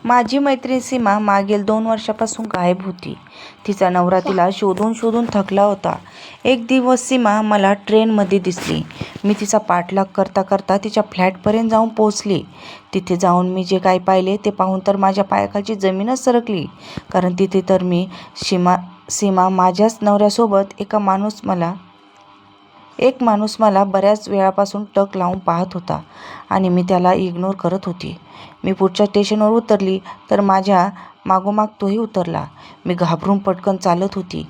माझी मैत्रीण सीमा मागील 2 वर्षांपासून गायब होती. तिचा नवरा तिला शोधून शोधून थकला होता. एक दिवस सीमा मला ट्रेनमध्ये दिसली. मी तिचा पाठलाग करता करता तिच्या फ्लॅटपर्यंत जाऊन पोहोचले. तिथे जाऊन मी जे काही पाहिले ते पाहून तर माझ्या पायाखालची जमीनच सरकली. कारण तिथे तर सीमा माझ्याच नवऱ्यासोबत एक माणूस मला बऱ्याच वेळापासून टक लावून पाहत होता आणि मी त्याला इग्नोर करत होती. मी पुढच्या स्टेशनवर उतरली तर माझ्या मागोमाग तोही उतरला. मी घाबरून पटकन चालत होती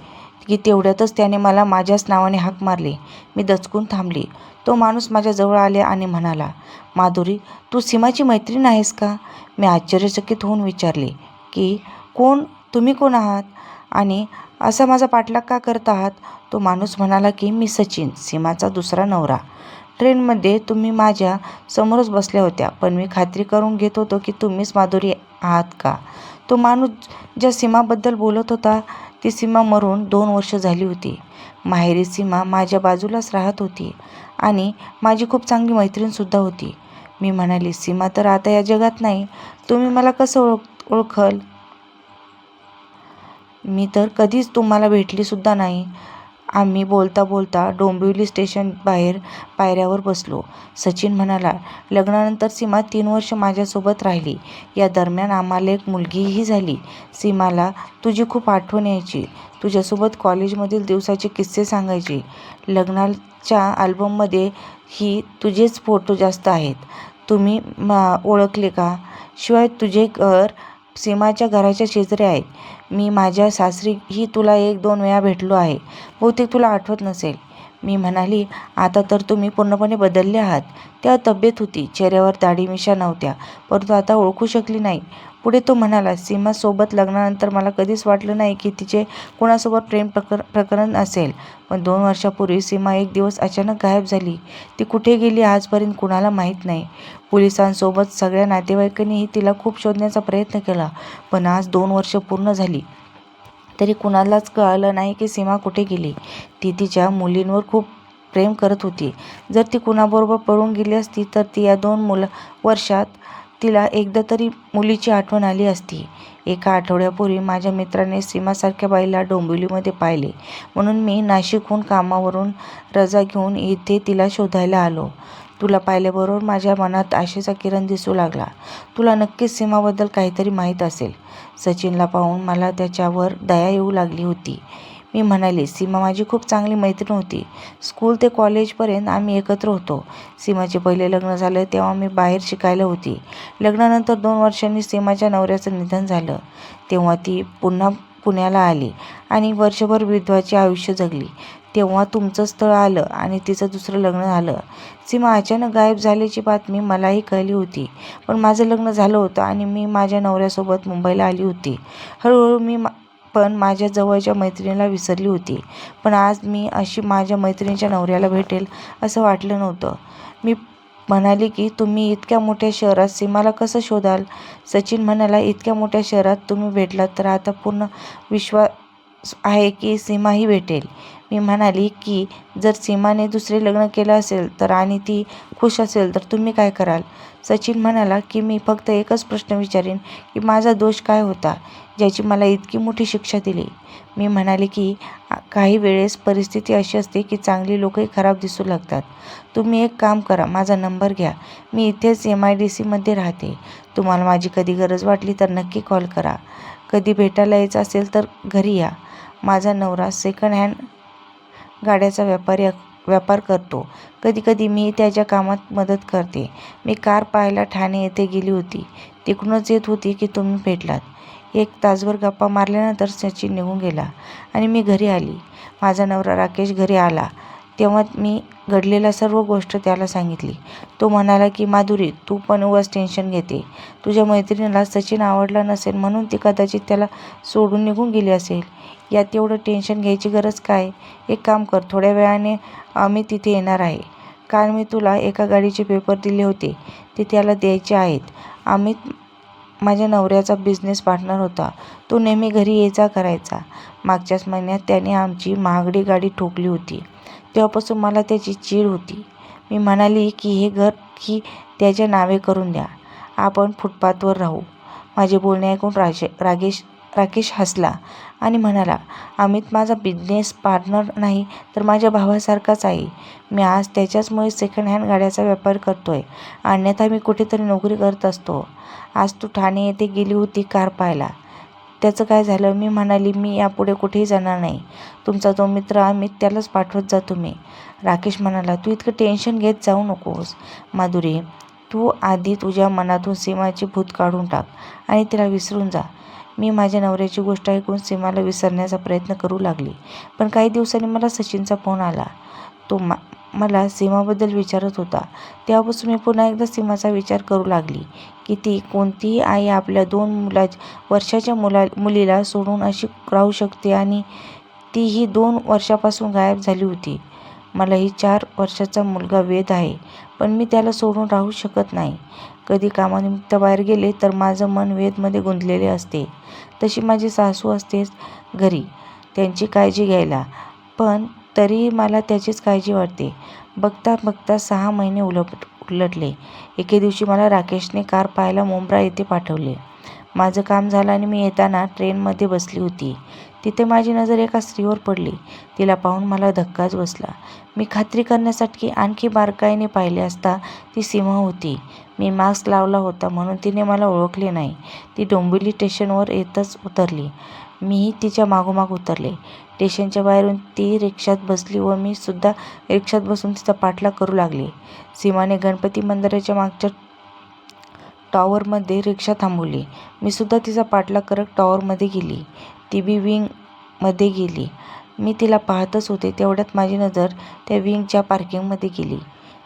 की तेवढ्यातच त्याने मला माझ्याच नावाने हाक मारली. मी दचकून थांबली. तो माणूस माझ्याजवळ आले आणि म्हणाला, "माधुरी, तू सीमाची मैत्रीण आहेस का?" मी आश्चर्यचकित होऊन विचारले की तुम्ही कोण आहात आणि असा माझा पाठलाग का करत आहात? तो माणूस म्हणाला की मी सचिन, सीमाचा दुसरा नवरा. ट्रेनमध्ये तुम्ही माझ्या समोरच बसल्या होत्या, पण मी खात्री करून घेत होतो की तुम्हीच माधुरी आहात का? तो माणूस ज्या सीमाबद्दल बोलत होता ती सीमा मरून 2 वर्ष झाली होती. माहेरी सीमा माझ्या बाजूलाच राहत होती आणि माझी खूप चांगली मैत्रीणसुद्धा होती. मी म्हणाली, "सीमा तर आता या जगात नाही. तुम्ही मला कसं ओळखल? मी तर कधीच तुम्हाला भेटलीसुद्धा नाही." आम्ही बोलता बोलता डोंबिवली स्टेशन बाहेर पायऱ्यावर बसलो. सचिन म्हणाला, "लग्नानंतर सीमा 3 वर्ष माझ्यासोबत राहिली. या दरम्यान आम्हाला एक मुलगीही झाली. सीमाला तुझी खूप आठवण यायची. तुझ्यासोबत कॉलेजमधील दिवसाचे किस्से सांगायची. लग्नाच्या अल्बममध्ये ही तुझेच फोटो जास्त आहेत. तुम्ही ओळखले का? शिवाय तुझे घर सीमाच्या घराच्या शेजारी आहे. मी माझ्या सासरीही तुला 1-2 वेळा भेटलो आहे. बहुतेक तुला आठवत नसेल." मी म्हणाली, "आता तर तुम्ही पूर्णपणे बदलले आहात." तेव्हा तब्येत होती, चेहऱ्यावर दाढी मिशा नव्हत्या, परंतु आता ओळखू शकली नाही. पुढे तो म्हणाला, "सीमासोबत लग्नानंतर मला कधीच वाटलं नाही की तिचे कोणासोबत प्रेम प्रकरण असेल. पण 2 वर्षांपूर्वी सीमा एक दिवस अचानक गायब झाली. ती कुठे गेली आजपर्यंत कुणाला माहीत नाही. पोलिसांसोबत सगळ्या नातेवाईकांनीही तिला खूप शोधण्याचा प्रयत्न केला. पण आज 2 वर्ष पूर्ण झाली तरी कुणालाच कळलं नाही की सीमा कुठे गेली. ती तिच्या मुलींवर खूप प्रेम करत होती. जर ती कुणाबरोबर पळून गेली असती तर या 2 वर्षात तिला एकदा तरी मुलीची आठवण आली असती." एका आठवड्यापूर्वी माझ्या मित्राने सीमासारख्या बाईला डोंबिवलीमध्ये पाहिले, म्हणून मी नाशिकहून कामावरून रजा घेऊन इथे तिला शोधायला आलो. तुला पाहिल्याबरोबर माझ्या मनात आशेचा किरण दिसू लागला. तुला नक्कीच सीमाबद्दल काहीतरी माहीत असेल. सचिनला पाहून मला त्याच्यावर दया येऊ लागली होती. मी म्हणाले, "सीमा माझी खूप चांगली मैत्रीण होती. स्कूल ते कॉलेजपर्यंत आम्ही एकत्र होतो. सीमाचे पहिले लग्न झालं तेव्हा मी बाहेर शिकायला होती. लग्नानंतर 2 वर्षांनी सीमाच्या नवऱ्याचं निधन झालं. तेव्हा ती पुन्हा पुण्याला आली आणि वर्षभर विधवाचे आयुष्य जगली. तेव्हा तुमचं स्थळ आलं आणि तिचं दुसरं लग्न झालं." सीमा अचानक गायब झाल्याची बातमी मलाही कळली होती. पण माझं लग्न झालं होतं आणि मी माझ्या नवऱ्यासोबत मुंबईला आली होती. हळूहळू मी पण माझ्या जवळच्या मैत्रिणीला विसरली होती. पण आज मी अशी माझ्या मैत्रिणीच्या नवऱ्याला भेटेल असं वाटलं नव्हतं. मी म्हणाली की तुम्ही इतक्या मोठ्या शहरात सीमाला कसं शोधाल? सचिन म्हणाला, "इतक्या मोठ्या शहरात तुम्ही भेटलात तर आता पूर्ण विश्वास आहे की सीमाही भेटेल." मी म्हणाली की जर सीमाने दुसरे लग्न केलं असेल तर आणि ती खुश असेल तर तुम्ही काय कराल? सचिन म्हणाला की मी फक्त एकच प्रश्न विचारीन की माझा दोष काय होता, ज्याची मला इतकी मोठी शिक्षा दिली. मी म्हणाले की काही वेळेस परिस्थिती अशी असते की चांगली लोकही खराब दिसू लागतात. तुम्ही एक काम करा, माझा नंबर घ्या. मी इथेच MIDCमध्ये राहते. तुम्हाला माझी कधी गरज वाटली तर नक्की कॉल करा. कधी भेटायला यायचं असेल तर घरी या. माझा नवरा सेकंड हँड गाड्याचा व्यापार करतो. कधीकधी मी त्याच्या कामात मदत करते. मी कार पाहायला ठाणे येथे गेली होती. तिकडूनच येत होती की तुम्ही भेटलात." 1 तासभर गप्पा मारल्यानंतर सचिन निघून गेला आणि मी घरी आली. माझा नवरा राकेश घरी आला तेव्हा मी घडलेल्या सर्व गोष्ट त्याला सांगितली. तो म्हणाला की "माधुरी, तू पण उगाच टेन्शन घेते. तुझ्या मैत्रिणीला सचिन आवडला नसेल म्हणून ती कदाचित त्याला सोडून निघून गेली असेल. यात एवढं टेन्शन घ्यायची गरज काय? एक काम कर, थोड्या वेळाने अमित तिथे येणार आहे. काल मी तुला एका गाडीचे पेपर दिले होते ते त्याला द्यायचे आहेत." अमित माझ्या नवऱ्याचा बिझनेस पार्टनर होता. तो नेहमी घरी ये-जा करायचा. मागच्याच महिन्यात त्याने आमची महागडी गाडी ठोकली होती. तेव्हापासून मला त्याची चीड होती. मी म्हणाली की हे घर की त्याच्या नावे करून द्या. आपण फुटपाथवर राहू. माझे बोलणे ऐकून राकेश हसला आणि म्हणाला, अमित माझा बिझनेस पार्टनर नाही तर माझ्या भावासारखाच आहे. मी आज त्याच्याचमुळे सेकंड हँड गाड्याचा व्यापार करतोय, अन्यथा मी कुठेतरी नोकरी करत असतो. आज तू ठाणे येथे गेली होती कार पाहायला, त्याचं काय झालं? मी म्हणाली, मी यापुढे कुठेही जाणार नाही. तुमचा जो मित्र अमित त्यालाच पाठवत जा तुम्ही. राकेश म्हणाला, तू इतकं टेन्शन घेत जाऊ नकोस माधुरी. तू आधी तुझ्या मनातून सीमाची भूत काढून टाक आणि तिला विसरून जा. मी माझ्या नवऱ्याची गोष्ट ऐकून सीमाला विसरण्याचा प्रयत्न करू लागली. पण काही दिवसांनी मला सचिनचा फोन आला. तो मला सीमाबद्दल विचारत होता. तेव्हापासून मी पुन्हा एकदा सीमाचा विचार करू लागली की कोणतीही आई आपल्या 2 वर्षाच्या मुलीला सोडून अशी राहू शकते आणि तीही 2 वर्षापासून गायब झाली होती. मलाही 4 वर्षाचा मुलगा वेद आहे, पण मी त्याला सोडून राहू शकत नाही. कधी कामानिमित्त बाहेर गेले तर माझं मन वेदमध्ये गुंतलेले असते. तशी माझी सासू असतेच घरी त्यांची काळजी घ्यायला, पण तरीही मला त्याचीच काळजी वाटते. बघता बघता 6 महिने उलटले. एके दिवशी मला राकेशने कार पाहायला मुंब्रा येथे पाठवले. माझं काम झालं आणि मी येताना ट्रेनमध्ये बसली होती. तिथे माझी नजर एका स्त्रीवर पडली. तिला पाहून मला धक्काच बसला. मी खात्री करण्यासाठी आणखी बारकाईने पाहिले असता ती सीमा होती. मी मास्क लावला होता म्हणून तिने मला ओळखले नाही. ती डोंबिवली स्टेशनवर येतच उतरली. मीही तिच्या मागोमाग उतरले. स्टेशनच्या बाहेरून ती रिक्षात बसली व मी सुद्धा रिक्षात बसून तिचा पाठलाग करू लागले. सीमाने गणपती मंदिराच्या मागच्या टॉवरमध्ये रिक्षा थांबवली. मी सुद्धा तिचा पाठलाग करत टॉवरमध्ये गेली. ती बी विंगमध्ये गेली. मी तिला पाहतच होते. तेवढ्यात माझी नजर त्या विंगच्या पार्किंगमध्ये गेली.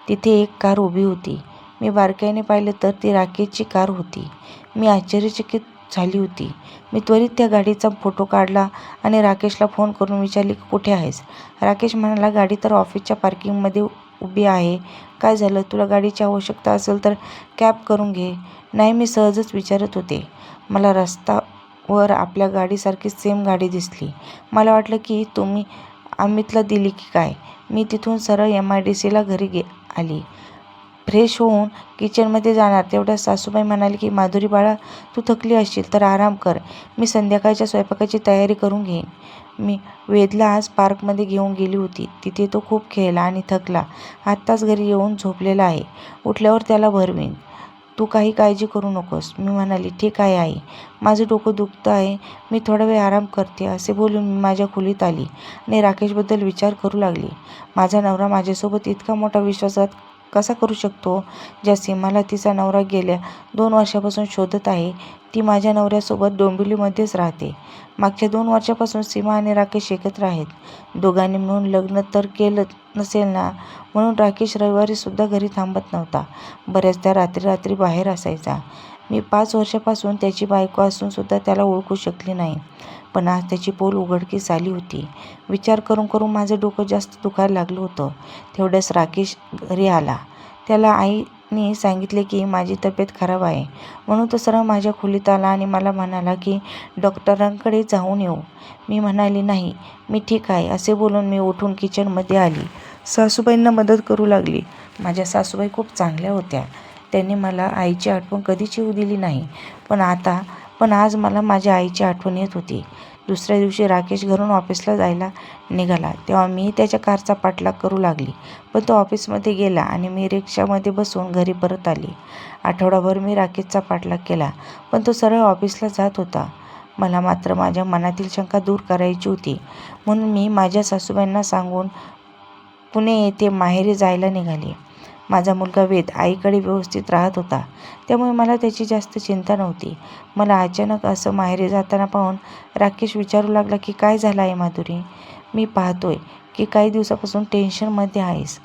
तिथे एक कार उभी होती. मी बारकाईने पाहिले तर ती राकेशची कार होती. मी आश्चर्यचकित झाली होती. मी त्वरित त्या गाडीचा फोटो काढला आणि राकेशला फोन करून विचारले, कुठे आहेस? राकेश म्हणाला, गाडी तर ऑफिसच्या पार्किंगमध्ये उभी आहे. काय झालं? तुला गाडीची आवश्यकता असेल तर कॅब करून घे. नाही, मी सहजच विचारत होते. मला रस्त्यावर आपल्या गाडीसारखीच सेम गाडी दिसली. मला वाटलं की तुम्ही अमितला दिली की काय. मी तिथून सरळ MIDCला घरी आली. फ्रेश होऊन किचनमध्ये जाणार तेवढ्यात सासूबाई म्हणाली की माधुरी बाळा, तू थकली असशील तर आराम कर. मी संध्याकाळच्या स्वयंपाकाची तयारी करून घेईन. मी वेदला आज पार्कमध्ये घेऊन गेली होती. तिथे तो खूप खेळला आणि थकला. आत्ताच घरी येऊन झोपलेला आहे. उठल्यावर त्याला भरवीन. तू काही काळजी करू नकोस. मी म्हणाली, ठीक आहे आई. माझं डोकं दुखतं आहे. मी थोडा वेळ आराम करते. असे बोलून मी माझ्या खोलीत आली आणि राकेशबद्दल विचार करू लागली. माझा नवरा माझ्यासोबत इतका मोठा विश्वासघात कसा करू शकतो? ज्या सीमाला तिचा नवरा गेल्या 2 वर्षापासून शोधत आहे, ती माझ्या नवऱ्यासोबत डोंबिवलीमध्येच राहते. मागच्या 2 वर्षापासून सीमा आणि राकेश एकत्र आहेत. दोघांनी मिळून लग्न तर केलं नसेल ना, म्हणून राकेश रविवारी सुद्धा घरी थांबत नव्हता. बऱ्याचदा रात्री बाहेर असायचा. मी 5 वर्षापासून त्याची बायको असून सुद्धा त्याला ओळखू शकली नाही. पण आज त्याची पोल उघडकीस आली होती. विचार करून करून माझं डोकं जास्त दुखायला लागलं होतं. तेवढ्याच राकेश घरी आला. त्याला आईने सांगितले की माझी तब्येत खराब आहे, म्हणून तो सरळ माझ्या खोलीत आला आणि मला म्हणाला की डॉक्टरांकडे जाऊन येऊ. मी म्हणाली, नाही, मी ठीक आहे. असे बोलून मी उठून किचनमध्ये आली. सासूबाईंना मदत करू लागली. माझ्या सासूबाई खूप चांगल्या होत्या. त्यांनी मला आईची आठवण कधीच येऊ दिली नाही. पण आज मला माझ्या आईची आठवण येत होती. दुसऱ्या दिवशी राकेश घरून ऑफिसला जायला निघाला तेव्हा मी त्याच्या कारचा पाठलाग करू लागली. पण तो ऑफिसमध्ये गेला आणि मी रिक्षामध्ये बसून घरी परत आली. आठवडाभर मी राकेशचा पाठलाग केला, पण तो सरळ ऑफिसला जात होता. मला मात्र माझ्या मनातील शंका दूर करायची होती, म्हणून मी माझ्या सासूबाईंना सांगून पुणे येथे माहेरी जायला निघाले. माझा मुलगा वेद आईकडे व्यवस्थित राहत होता, त्यामुळे मला त्याची जास्त चिंता नव्हती. मला अचानक असं माहेरी जाताना पाहून राकेश विचारू लागला की काय झालं आहे माधुरी? मी पाहतोय की काही दिवसापासून टेन्शनमध्ये आहेस.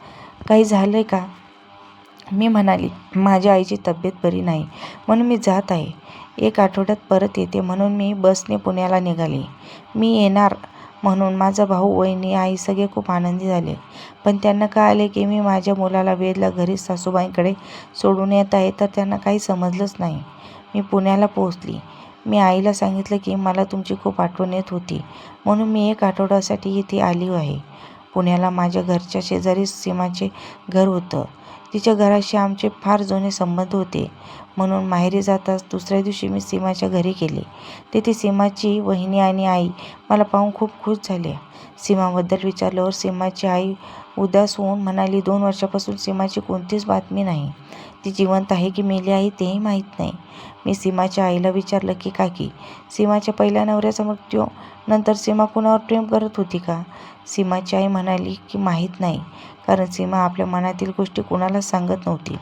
काही झालंय का? मी म्हणाली, माझ्या आईची तब्येत बरी नाही म्हणून मी जात आहे. 1 आठवड्यात परत येते म्हणून मी बसने पुण्याला निघाले. मी येणार म्हणून माझा भाऊ, वहिनी, आई सगळे खूप आनंदी झाले. पण त्यांना कळाले की मी माझ्या मुलाला वेदला घरी सासूबाईंकडे सोडून येत आहे तर त्यांना काही समजलंच नाही. मी पुण्याला पोहोचली. मी आईला सांगितलं की मला तुमची खूप आठवण येत होती म्हणून मी 1 आठवड्यासाठी इथे आली आहे. पुण्याला माझ्या घरच्या शेजारीच सीमाचे घर होतं. तिच्या घराशी आमचे फार जुने संबंध होते. म्हणून माहेरी जाताच दुसऱ्या दिवशी मी सीमाच्या घरी गेले. तेथे सीमाची वहिनी आणि आई मला पाहून खूप खुश झाल्या. सीमाबद्दल विचारल्यावर सीमाची आई उदास होऊन म्हणाली, 2 वर्षापासून सीमाची कोणतीच बातमी नाही. ती जिवंत आहे की मेली आहे तेही माहीत नाही. मी सीमाच्या आईला विचारलं की काकी, सीमाच्या पहिल्या नवऱ्याचा मृत्यू नंतर सीमा कुणावर प्रेम करत होती का? सीमाची आई म्हणाली की माहीत नाही, कारण सीमा आपल्या मनातील गोष्टी कुणालाच सांगत नव्हती.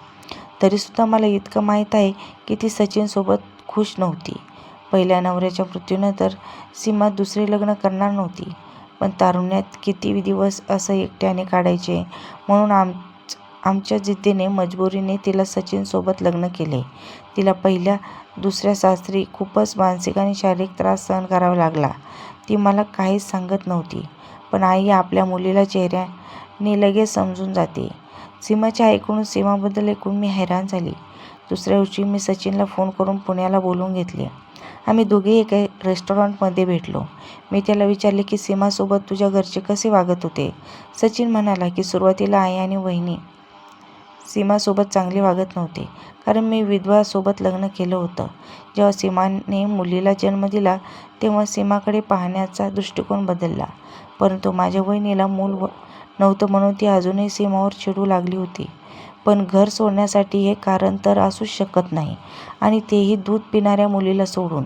तरीसुद्धा मला इतकं माहीत आहे की ती सचिनसोबत खुश नव्हती. पहिल्या नवऱ्याच्या मृत्यूनंतर सीमा दुसरे लग्न करणार नव्हती. पण तारुण्यात किती दिवस असं एकट्याने काढायचे, म्हणून आमच्या जिद्दीने मजबुरीने तिला सचिनसोबत लग्न केले. तिला पहिल्या दुसऱ्या सासरी खूपच मानसिक आणि शारीरिक त्रास सहन करावा लागला. ती मला काहीच सांगत नव्हती, पण आई आपल्या मुलीला चेहऱ्याने लगेच समजून जाते. सीमाच्या आईकडून सीमाबद्दल ऐकून मी हैराण झाली. दुसऱ्या दिवशी मी सचिनला फोन करून पुण्याला बोलवून घेतले. आम्ही दोघेही एका रेस्टॉरंटमध्ये भेटलो. मी त्याला विचारले की सीमासोबत तुझ्या घरचे कसे वागत होते? सचिन म्हणाला की सुरुवातीला आई आणि वहिनी सीमासोबत चांगले वागत नव्हते, कारण मी विधवासोबत लग्न केलं होतं. जेव्हा सीमाने मुलीला जन्म दिला तेव्हा सीमाकडे पाहण्याचा दृष्टिकोन बदलला. परंतु माझ्या वहिनीला मूल नव्हतं म्हणून ती अजूनही सीमावर चिडू लागली होती. पण घर सोडण्यासाठी हे कारण तर असूच शकत नाही, आणि तेही दूध पिणाऱ्या मुलीला सोडून.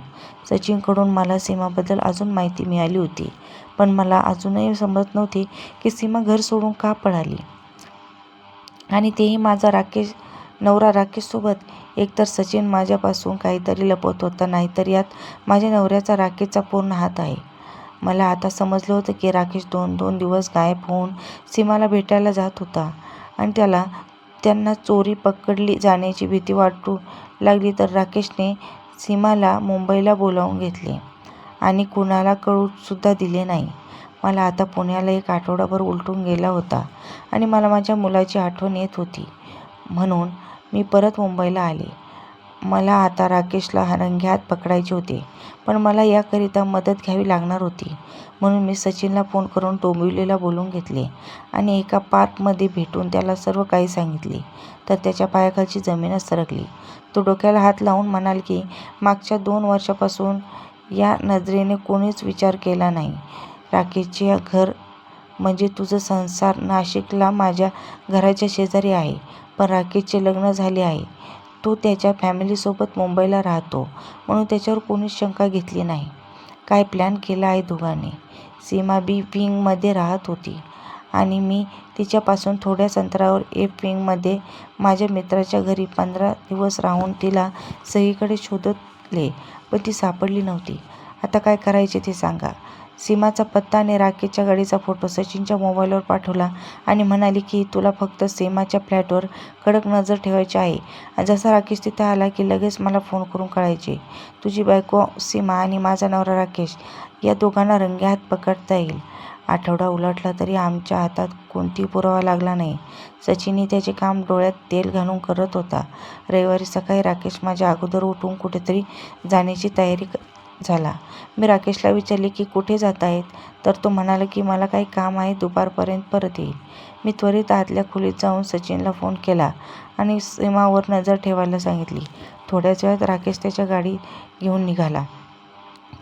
सचिनकडून मला सीमाबद्दल अजून माहिती मिळाली होती, पण मला अजूनही समजत नव्हते की सीमा घर सोडून का पळाली, आणि तेही माझा नवरा राकेशसोबत. एकतर सचिन माझ्यापासून काहीतरी लपवत होता, नाहीतर यात माझ्या नवऱ्याचा राकेशचा पूर्ण हात आहे. मला आता समजलं होतं की राकेश 2-2 दिवस गायब होऊन सीमाला भेटायला जात होता, आणि त्यांना चोरी पकडली जाण्याची भीती वाटू लागली तर राकेशने सीमाला मुंबईला बोलावून घेतले आणि कुणाला कळूसुद्धा दिले नाही. मला आता पुण्याला 1 आठवडाभर उलटून गेला होता आणि मला माझ्या मुलाची आठवण येत होती. म्हणून मी परत मुंबईला आले. मला आता राकेशला रंगेहात पकडायचे होते, पण मला याकरिता मदत घ्यावी लागणार होती. म्हणून मी सचिनला फोन करून डोंबिवलीला बोलावून घेतले आणि एका पार्कमध्ये भेटून त्याला सर्व काही सांगितले. तर त्याच्या पायाखालची जमीनच सरकली. तो डोक्याला हात लावून म्हणाला की मागच्या 2 वर्षापासून या नजरेने कोणीच विचार केला नाही. राकेशचे घर म्हणजे तुझं संसार नाशिकला माझ्या घराच्या शेजारी आहे, पण राकेशचे लग्न झाले आहे. तो त्याच्या फॅमिलीसोबत मुंबईला राहतो, म्हणून त्याच्यावर कोणीच शंका घेतली नाही. काय प्लॅन केला आहे दोघांनी. सीमा बी विंगमध्ये राहत होती आणि मी तिच्यापासून थोड्याच अंतरावर ए विंगमध्ये माझ्या मित्राच्या घरी 15 दिवस राहून तिला सगळीकडे शोधले, पण ती सापडली नव्हती. आता काय करायचे ते सांगा. सीमाचा पत्ता आणि राकेशच्या गाडीचा फोटो सचिनच्या मोबाईलवर पाठवला आणि म्हणाली की तुला फक्त सीमाच्या फ्लॅटवर कडक नजर ठेवायची आहे. जसा राकेश तिथे आला की लगेच मला फोन करून कळवायचे. तुझी बायको सीमा आणि माझा नवरा राकेश या दोघांना रंगेहात पकडता येईल. आठवडा उलटला तरी आमच्या हातात कोणताही पुरावा लागला नाही. सचिनही त्याचे काम डोळ्यात तेल घालून करत होता. रविवारी सकाळी राकेश माझ्या अगोदर उठून कुठेतरी जाण्याची तयारी झाला. मी राकेशला विचारले की कुठे जात आहेत, तर तो म्हणाला की मला काही काम आहे, दुपारपर्यंत परत येईल. मी त्वरित आतल्या खोलीत जाऊन सचिनला फोन केला आणि सीमावर नजर ठेवायला सांगितली. थोड्याच वेळात राकेश त्याच्या गाडी घेऊन निघाला.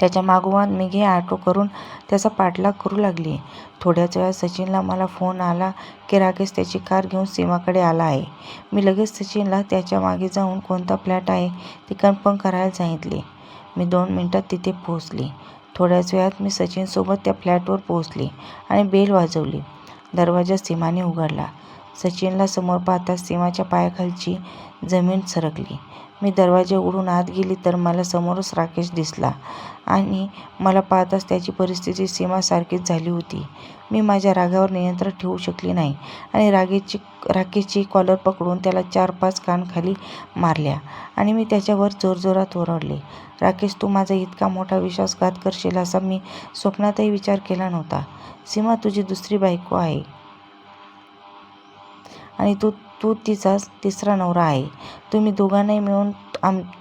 त्याच्या मागोमाग मी ऑटो करून त्याचा पाठलाग करू लागली. थोड्याच वेळात सचिनला मला फोन आला की राकेश त्याची कार घेऊन सीमाकडे आला आहे. मी लगेच सचिनला त्याच्या मागे जाऊन कोणता फ्लॅट आहे ते कन्फर्म करायला सांगितले. मी 2 मिनिटात तिथे पोहोचले. थोड्याच वेळात मी सचिनसोबत त्या फ्लॅटवर पोहोचले आणि बेल वाजवली. दरवाजा सीमाने उघडला. सचिनला समोर पाहताच सीमाच्या पायाखालची जमीन सरकली. मी दरवाजा उघडून आत गेली तर मला समोरच राकेश दिसला आणि मला पाहताच त्याची परिस्थिती सीमासारखीच झाली होती. मी माझ्या रागावर नियंत्रण ठेवू शकले नाही आणि राकेशची कॉलर पकडून त्याला 4-5 कानखाली मारल्या आणि मी त्याच्यावर जोरजोरात ओरडले. राकेश, तू माझा इतका मोठा विश्वासघात करशील असा मी स्वप्नातही विचार केला नव्हता. सीमा तुझी दुसरी बायको आहे आणि तू तू तिचा तिसरा नवरा आहे. तुम्ही दोघांनाही मिळून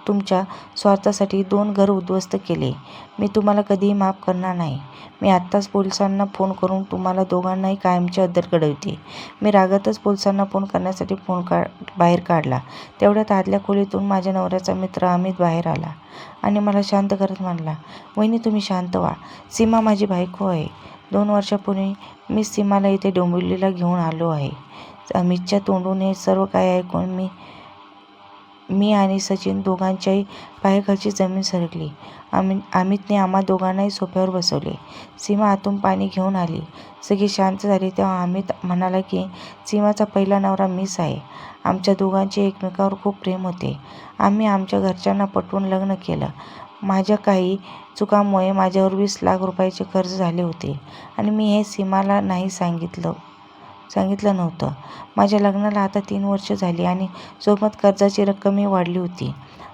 तुमच्या स्वार्थासाठी 2 घर उद्ध्वस्त केले. मी तुम्हाला कधीही माफ करणार नाही. मी आत्ताच पोलिसांना फोन करून तुम्हाला दोघांनाही कायमची अद्दल घडवते. मी रागातच पोलिसांना फोन करण्यासाठी बाहेर काढला. तेवढ्यात आतल्या खोलीतून माझ्या नवऱ्याचा मित्र अमित बाहेर आला आणि मला शांत करत म्हणाला, वहिनी तुम्ही शांत व्हा. सीमा माझी बायको आहे. 2 वर्षापूर्वी मी सीमाला इथे डोंबिवलीला घेऊन आलो आहे. अमितच्या तोंडून हे सर्व काही ऐकून मी आणि सचिन दोघांच्याही पायाखालची जमीन सरकली. अमितने आम्हा दोघांनाही सोफ्यावर बसवले. सीमा आतून पाणी घेऊन आली. सगळी शांत झाली तेव्हा अमित म्हणाला की सीमाचा पहिला नवरा मीच आहे. आमच्या दोघांचे एकमेकावर खूप प्रेम होते. आम्ही आमच्या घरच्यांना पटवून लग्न केलं. माझ्या काही चुकांमुळे माझ्यावर 20 लाख रुपयाचे कर्ज झाले होते आणि मी हे सीमाला नाही सांगितलं नव्हतं. माझ्या लग्नाला आता 3 वर्ष झाली आणि सोबत कर्जाची रक्कमही वाढली होती.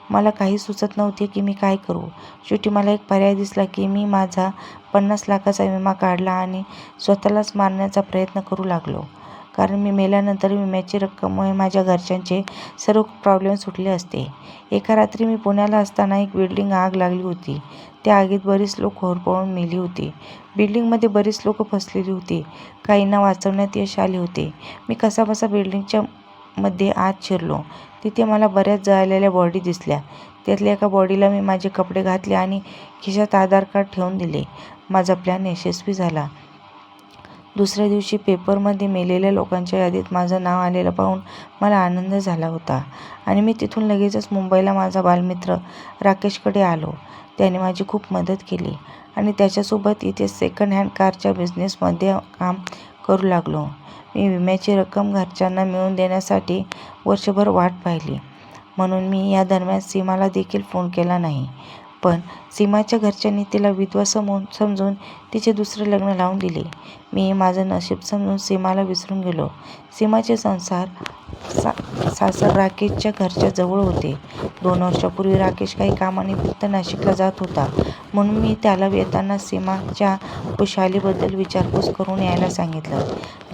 मला काही सुचत नव्हते की मी काय करू. शेवटी मला एक पर्याय दिसला की मी माझा 50 लाखाचा विमा काढला आणि स्वतःलाच मारण्याचा प्रयत्न करू लागलो. कारण मी मेल्यानंतर विम्याची रक्कममुळे माझ्या घरच्यांचे सर्व प्रॉब्लेम सुटले असते. एका रात्री मी पुण्याला असताना एक बिल्डिंग आग लागली होती. त्या आगीत बरीच लोक होरपळून मेली होती. बिल्डिंगमध्ये बरीच लोक फसलेली होती. काहींना वाचवण्यात यश आले होते. मी कसाबसा बिल्डिंगच्या मध्ये आत शिरलो. तिथे मला बऱ्याच जळालेल्या बॉडी दिसल्या. त्यातल्या एका बॉडीला मी माझे कपडे घातले आणि खिशात आधार कार्ड ठेवून दिले. माझा प्लॅन यशस्वी झाला. दुसऱ्या दिवशी पेपरमध्ये मेलेल्या लोकांच्या यादीत माझं नाव आलेलं पाहून मला आनंद झाला होता आणि मी तिथून लगेचच मुंबईला माझा बालमित्र राकेशकडे आलो. त्याने माझी खूप मदत केली आणि त्याच्यासोबत इथे सेकंड हँड कारच्या बिझनेसमध्ये काम करू लागलो. मी विम्याची रक्कम घरच्यांना मिळवून देण्यासाठी वर्षभर वाट पाहिली. म्हणून मी या दरम्यान सीमाला देखील फोन केला नाही. पण सीमाच्या घरच्यांनी तिला विधवा समजून तिचे दुसरे लग्न लावून दिले. मी माझं नशीब समजून सीमाला विसरून गेलो. सीमाचे सासर राकेशच्या घरच्या जवळ होते. 2 वर्षापूर्वी राकेश काही कामानिमित्त नाशिकला जात होता. म्हणून मी त्याला येताना सीमाच्या खुशालीबद्दल विचारपूस करून यायला सांगितलं.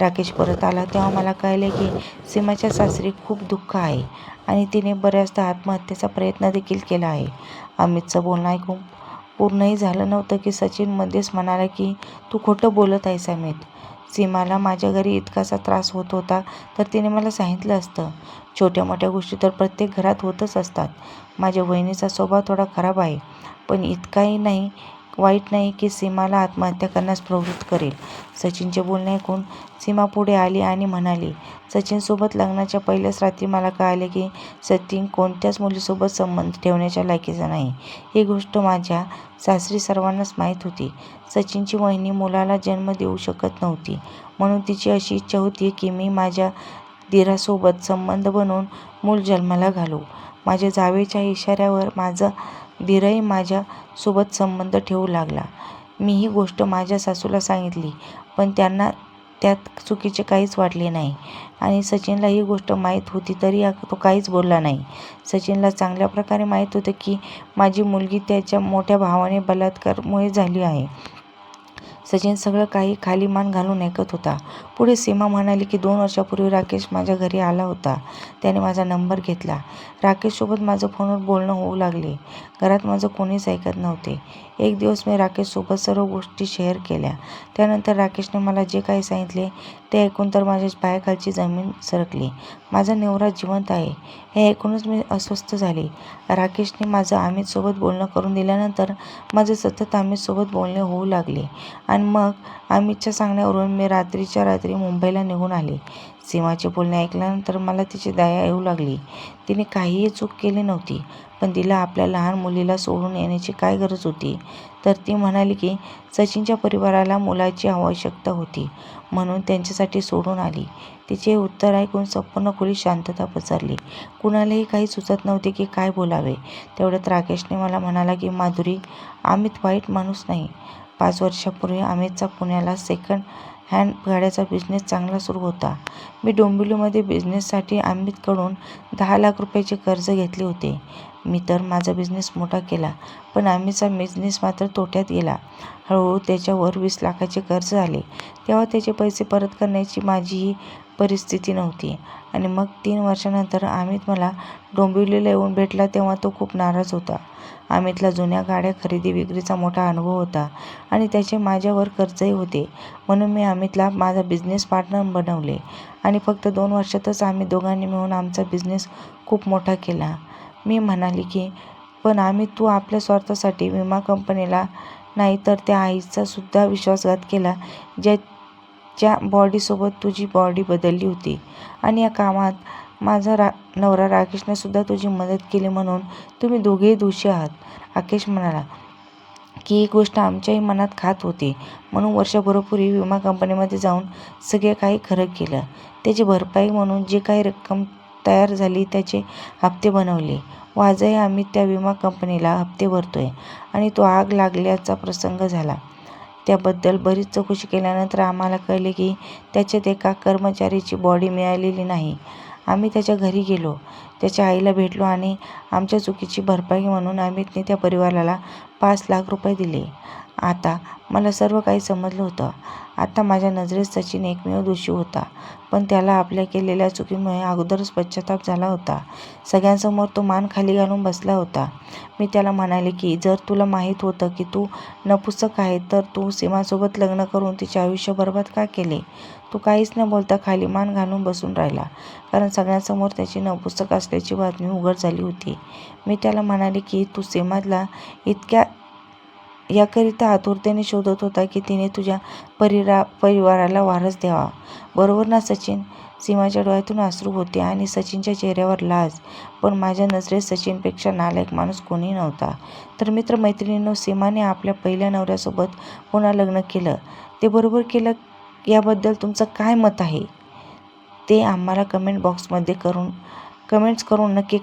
राकेश परत आला तेव्हा मला कळले की सीमाच्या सासरी खूप दुःख आहे आणि तिने बऱ्याचदा आत्महत्येचा प्रयत्न देखील केला आहे. अमितचं बोलणं ऐकून पूर्णही झालं नव्हतं की सचिन मध्येच म्हणाला की तू खोटं बोलत आहेस अमित. सीमाला माझ्या घरी इतकासा त्रास होत होता तर तिने मला सांगितलं असतं. छोट्या मोठ्या गोष्टी तर प्रत्येक घरात होतच असतात. माझ्या वहिनीचा स्वभाव थोडा खराब आहे पण इतकाही वाईट नाही की सीमाला आत्महत्या करण्यास प्रवृत्त करेल. सचिनचे बोलणे ऐकून सीमा पुढे आली आणि म्हणाली, सचिनसोबत लग्नाच्या पहिल्याच रात्री मला कळाले की सचिन कोणत्याच मुलीसोबत संबंध ठेवण्याच्या लायकीचा नाही. ही गोष्ट माझ्या सासरी सर्वांनाच माहीत होती. सचिनची वहिनी मुलाला जन्म देऊ शकत नव्हती म्हणून तिची अशी इच्छा होती की मी माझ्या दिरासोबत संबंध बनवून मूल जन्माला घालू. माझ्या जावेच्या इशाऱ्यावर माझा दिरही माझ्या सोबत संबंध ठेवू लागला. मी ही गोष्ट माझ्या सासूला सांगितली पण त्यांना त्यात चुकीचे काहीच वाटले नाही आणि सचिनला ही गोष्ट माहीत होती तरी तो काहीच बोलला नाही. सचिनला चांगल्या प्रकारे माहीत होतं की माझी मुलगी त्याच्या मोठ्या भावाने बलात्कारामुळे झाली आहे. सचिन सगळं काही खाली मान घालून ऐकत होता. पुढे सीमा म्हणाली की 2 वर्षापूर्वी राकेश माझ्या घरी आला होता. त्याने माझा नंबर घेतला. राकेशसोबत माझं फोनवर बोलणं होऊ लागले. घरात माझं कोणीच ऐकत नव्हते. एक दिवस मी राकेशसोबत सर्व गोष्टी शेअर केल्या. त्यानंतर राकेशने मला जे काही सांगितले ते ऐकून तर माझ्या पायाखालची जमीन सरकली. माझा नवरा जिवंत आहे हे ऐकूनच मी अस्वस्थ झाले. राकेशने माझं अमितसोबत बोलणं करून दिल्यानंतर माझे सतत अमितसोबत बोलणे होऊ लागले आणि मग अमितच्या सांगण्यावरून मी रात्रीच्या रात्री मुंबईला निघून आले. सीमाचे बोलणे ऐकल्यानंतर मला तिची दया येऊ लागली. तिने काहीही चूक केली नव्हती पण तिला आपल्या लहान मुलीला सोडून येण्याची काय गरज होती. तर ती म्हणाली की सचिनच्या परिवाराला मुलाची आवश्यकता होती म्हणून त्यांच्यासाठी सोडून आली. तिचे उत्तर ऐकून संपूर्ण खोलीत शांतता पसरली. कुणालाही काही सुचत नव्हते की काय बोलावे. तेवढ्यात राकेशने मला म्हणाला की माधुरी, अमित वाईट माणूस नाही. 5 वर्षापूर्वी अमितचा पुण्याला सेकंड हँड गाड्याचा बिझनेस चांगला सुरू होता. मी डोंबिवलीमध्ये बिझनेससाठी अमितकडून 10 लाख रुपयाचे कर्ज घेतले होते. मी तर माझा बिझनेस मोठा केला पण अमितचा बिझनेस मात्र तोट्यात गेला. हळूहळू त्याच्यावर 20 लाखाचे कर्ज आले. तेव्हा त्याचे पैसे परत करण्याची माझी ही परिस्थिती नव्हती. आणि मग 3 वर्षानंतर अमित मला डोंबिवलीला येऊन भेटला तेव्हा तो खूप नाराज होता. अमितला जुन्या गाड्या खरेदी विक्रीचा मोठा अनुभव होता आणि त्याचे माझ्यावर कर्जही होते. म्हणून मी अमितला माझा बिझनेस पार्टनर बनवले आणि फक्त 2 वर्षातच आम्ही दोघांनी मिळून आमचा बिझनेस खूप मोठा केला. मी म्हणाली की पण अमित, तू आपल्या स्वार्थासाठी विमा कंपनीला नाही तर त्या आईचा सुद्धा विश्वासघात केला ज्याच्या बॉडीसोबत तुझी बॉडी बदलली होती. आणि या कामात माझा नवरा राकेशने सुद्धा तुझी मदत केली म्हणून तुम्ही दोघेही दोषी आहात. राकेश म्हणाला की ही गोष्ट आमच्याही मनात खात होती. म्हणून वर्षभरापूर्वी विमा कंपनीमध्ये जाऊन सगळे काही खरं केलं. त्याची भरपाई म्हणून जी काही रक्कम तयार झाली त्याचे हप्ते बनवले व आजही आम्ही त्या विमा कंपनीला हप्ते भरतोय. आणि तो आग लागल्याचा प्रसंग झाला त्याबद्दल बरीच चौकशी केल्यानंतर आम्हाला कळले की त्याच्यात एका कर्मचारीची बॉडी मिळालेली नाही. आम्ही त्याच्या घरी गेलो, त्याच्या आईला भेटलो आणि आमच्या चुकीची भरपाई म्हणून अमितने त्या परिवाराला 5 लाख रुपये दिले. आता मला सर्व काही समजलं होतं. आता माझ्या नजरेत सचिन एकमेव दोषी होता, पण त्याला आपल्या केलेल्या चुकीमुळे अगोदरच पश्चाताप झाला होता. सगळ्यांसमोर तो मान खाली घालून बसला होता. मी त्याला म्हणाले की जर तुला माहीत होतं की तू नपुसक आहे तर तू सीमासोबत लग्न करून तिचे आयुष्य बरबाद का केले? तो काहीच न बोलता खाली मान घालून बसून राहिला, कारण सगळ्यांसमोर त्याची नपुसक असल्याची बातमी उघड झाली होती. मी त्याला म्हणाले की तू सीमाला इतक्या याकरिता आतुरतेने शोधत होता की तिने तुझ्या परिवाराला वारस द्यावा, बरोबर ना सचिन? सीमाच्या डोळ्यातून अश्रू होते आणि सचिनच्या चेहऱ्यावर लाज. पण माझ्या नजरेत सचिनपेक्षा नालायक माणूस कोणी नव्हता. तर मित्रमैत्रिणींनो, सीमाने आपल्या पहिल्या नवऱ्यासोबत पुन्हा लग्न केलं. ते बरोबर केलं याबद्दल तुमचं काय मत आहे ते आम्हाला कमेंट्स करून नक्की